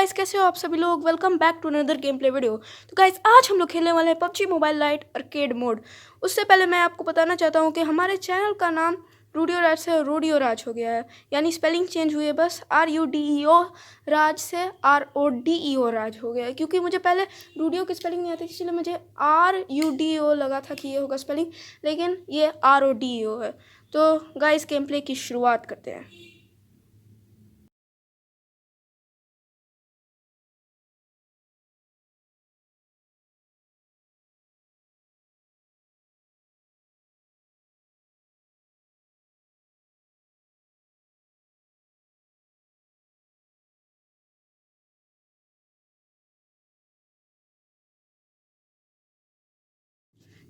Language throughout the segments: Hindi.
गाइस, कैसे हो आप सभी लोग। Welcome back to another gameplay video. तो गाइस, आज हम लोग खेलने वाले हैं PUBG mobile lite arcade mode. उससे पहले मैं आपको बताना चाहता हूं कि हमारे चैनल का नाम रूडियो राज से रोडियो राज हो गया है, यानी स्पेलिंग चेंज हुई है बस। RUDEO राज से RODEO राज हो गया है, क्योंकि मुझे पहले रूडियो की स्पेलिंग नहीं आती, इसलिए मुझे RUDO लगा था कि ये होगा स्पेलिंग, लेकिन ये RODEO है। तो गाइस, गेम प्ले की शुरुआत करते हैं।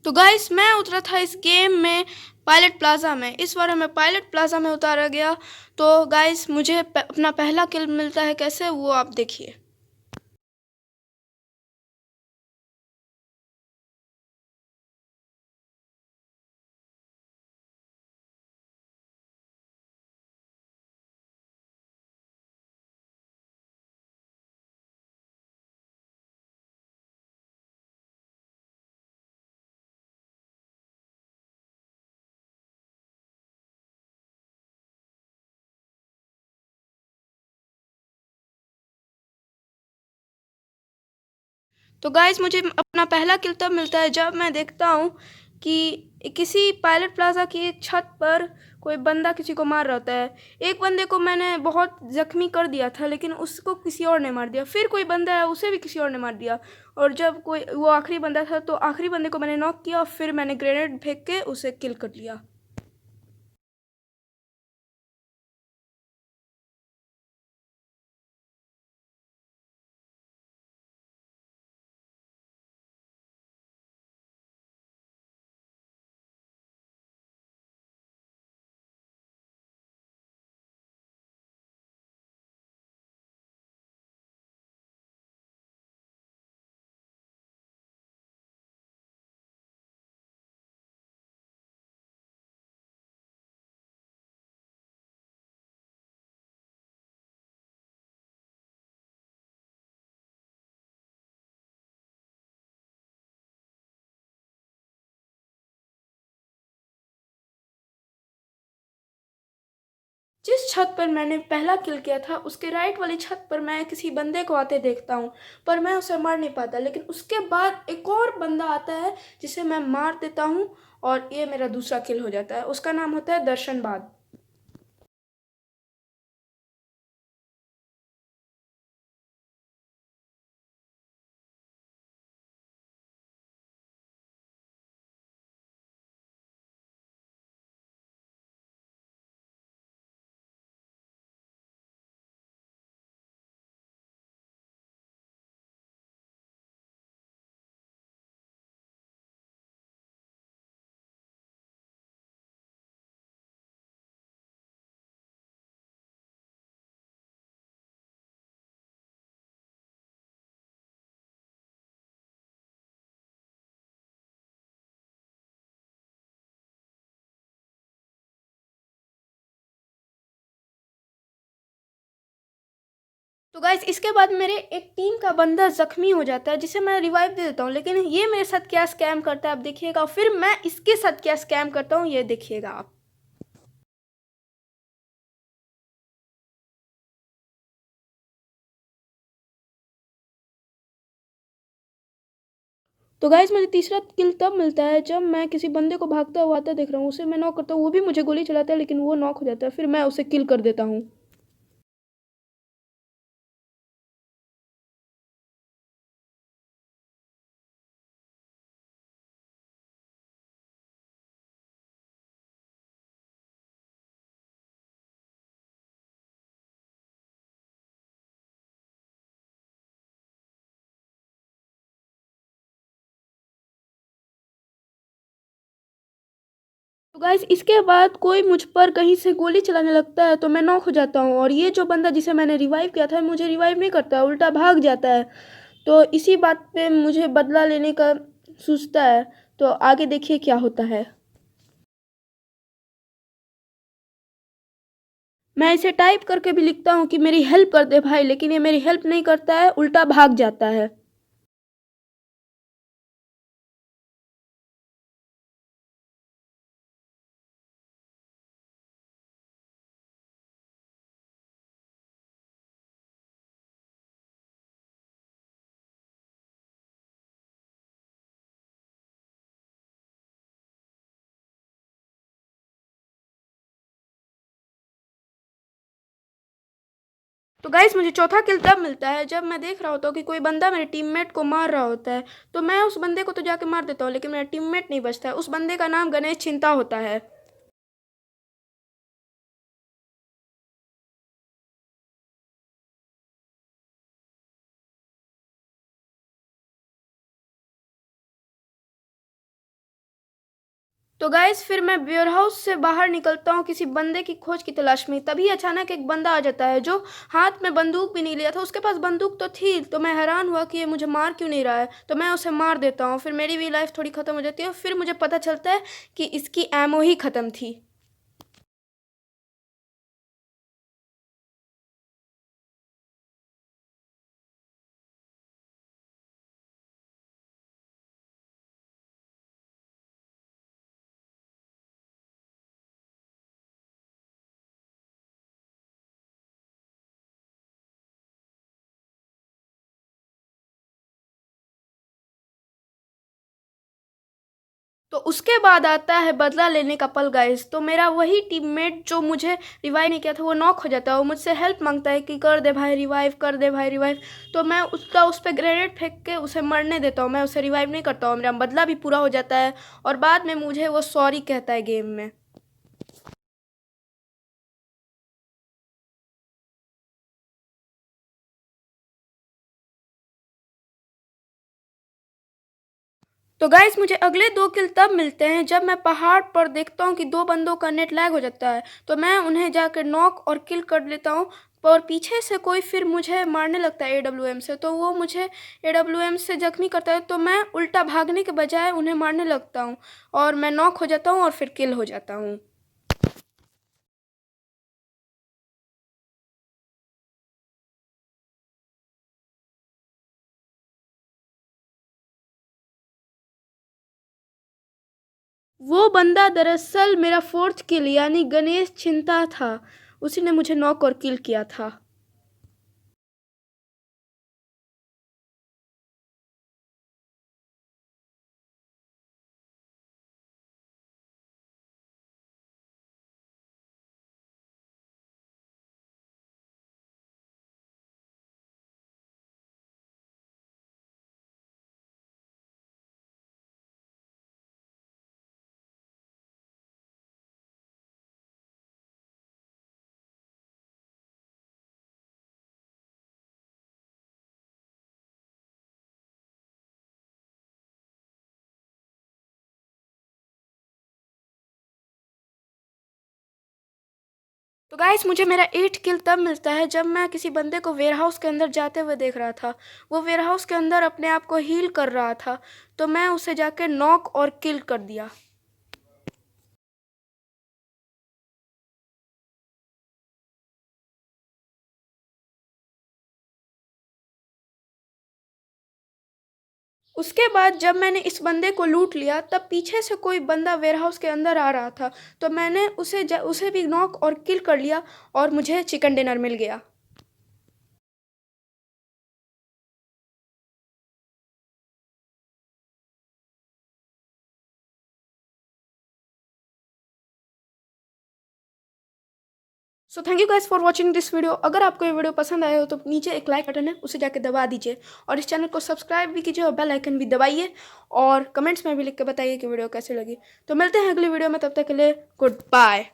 तो गाइस, मैं उतरा था इस गेम में पायलट प्लाजा में। इस बार हमें पायलट प्लाजा में उतारा गया। तो गाइस, मुझे अपना पहला किल मिलता है कैसे, वो आप देखिए। तो गाइस, मुझे अपना पहला किल तब मिलता है जब मैं देखता हूँ कि किसी पायलट प्लाजा की एक छत पर कोई बंदा किसी को मार रहा होता है। एक बंदे को मैंने बहुत जख्मी कर दिया था, लेकिन उसको किसी और ने मार दिया। फिर कोई बंदा है, उसे भी किसी और ने मार दिया। और जब कोई वो आखिरी बंदा था, तो आखिरी बंदे को मैंने नॉक किया और फिर मैंने ग्रेनेड फेंक के उसे किल कर लिया। जिस छत पर मैंने पहला किल किया था, उसके राइट वाली छत पर मैं किसी बंदे को आते देखता हूँ, पर मैं उसे मार नहीं पाता। लेकिन उसके बाद एक और बंदा आता है जिसे मैं मार देता हूँ, और ये मेरा दूसरा किल हो जाता है। उसका नाम होता है दर्शनबाद। तो गाइस, इसके बाद मेरे एक टीम का बंदा जख्मी हो जाता है, जिसे मैं रिवाइव दे देता हूँ। लेकिन ये मेरे साथ क्या स्कैम करता है आप देखिएगा, फिर मैं इसके साथ क्या स्कैम करता हूँ ये देखिएगा आप। तो गाइस, मुझे तीसरा किल तब मिलता है जब मैं किसी बंदे को भागता हुआ आता देख रहा हूँ, उसे मैं नॉक करता हूँ। वो भी मुझे गोली चलाता है, लेकिन वो नॉक हो जाता है, फिर मैं उसे किल कर देता हूँ। तो गाइस, इसके बाद कोई मुझ पर कहीं से गोली चलाने लगता है, तो मैं नॉक हो जाता हूँ। और ये जो बंदा जिसे मैंने रिवाइव किया था, मुझे रिवाइव नहीं करता, उल्टा भाग जाता है। तो इसी बात पे मुझे बदला लेने का सोचता है। तो आगे देखिए क्या होता है। मैं इसे टाइप करके भी लिखता हूँ कि मेरी हेल्प कर दे भाई, लेकिन ये मेरी हेल्प नहीं करता है, उल्टा भाग जाता है। तो गाइस मुझे चौथा किल तब मिलता है जब मैं देख रहा होता हूँ कि कोई बंदा मेरे टीममेट को मार रहा होता है। तो मैं उस बंदे को तो जाके मार देता हूँ, लेकिन मेरा टीममेट नहीं बचता है। उस बंदे का नाम गणेश चिंता होता है। तो गाइस फिर मैं वेयरहाउस से बाहर निकलता हूँ किसी बंदे की खोज की तलाश में। तभी अचानक एक बंदा आ जाता है जो हाथ में बंदूक भी नहीं लिया था। उसके पास बंदूक तो थी, तो मैं हैरान हुआ कि ये मुझे मार क्यों नहीं रहा है। तो मैं उसे मार देता हूँ। फिर मेरी भी लाइफ थोड़ी ख़त्म हो जाती है और फिर मुझे पता चलता है कि इसकी एमओ ही ख़त्म थी। तो उसके बाद आता है बदला लेने का पल गाइस। तो मेरा वही टीममेट जो मुझे रिवाइव नहीं किया था वो नॉक हो जाता है। वो मुझसे हेल्प मांगता है कि कर दे भाई रिवाइव, कर दे भाई रिवाइव। तो मैं उसका उस पर ग्रेनेड फेंक के उसे मरने देता हूँ। मैं उसे रिवाइव नहीं करता हूँ। मेरा बदला भी पूरा हो जाता है और बाद में मुझे वो सॉरी कहता है गेम में। तो गाइस मुझे अगले 2 किल तब मिलते हैं जब मैं पहाड़ पर देखता हूँ कि 2 बंदों का नेट लैग हो जाता है। तो मैं उन्हें जाकर नॉक और किल कर लेता हूँ। और पीछे से कोई फिर मुझे मारने लगता है एडब्ल्यूएम से। तो वो मुझे एडब्ल्यूएम से जख्मी करता है। तो मैं उल्टा भागने के बजाय उन्हें मारने लगता हूँ और मैं नॉक हो जाता हूँ और फिर किल हो जाता हूँ। वो बंदा दरअसल मेरा फोर्थ किल यानी गणेश चिंता था। उसी ने मुझे नॉक और किल किया था। तो गाइस मुझे मेरा 8 किल तब मिलता है जब मैं किसी बंदे को वेयरहाउस के अंदर जाते हुए देख रहा था। वो वेयरहाउस के अंदर अपने आप को हील कर रहा था। तो मैं उसे जाकर नॉक और किल कर दिया। उसके बाद जब मैंने इस बंदे को लूट लिया तब पीछे से कोई बंदा वेयरहाउस के अंदर आ रहा था। तो मैंने उसे भी नॉक और किल कर लिया और मुझे चिकन डिनर मिल गया। So thank you guys for watching this video. अगर आपको ये वीडियो पसंद आया हो तो नीचे एक लाइक बटन है, उसे जाके दबा दीजिए और इस चैनल को सब्सक्राइब भी कीजिए और बेल आइकन भी दबाइए और कमेंट्स में भी लिख के बताइए कि वीडियो कैसे लगी। तो मिलते हैं अगली वीडियो में, तब तक के लिए गुड बाय।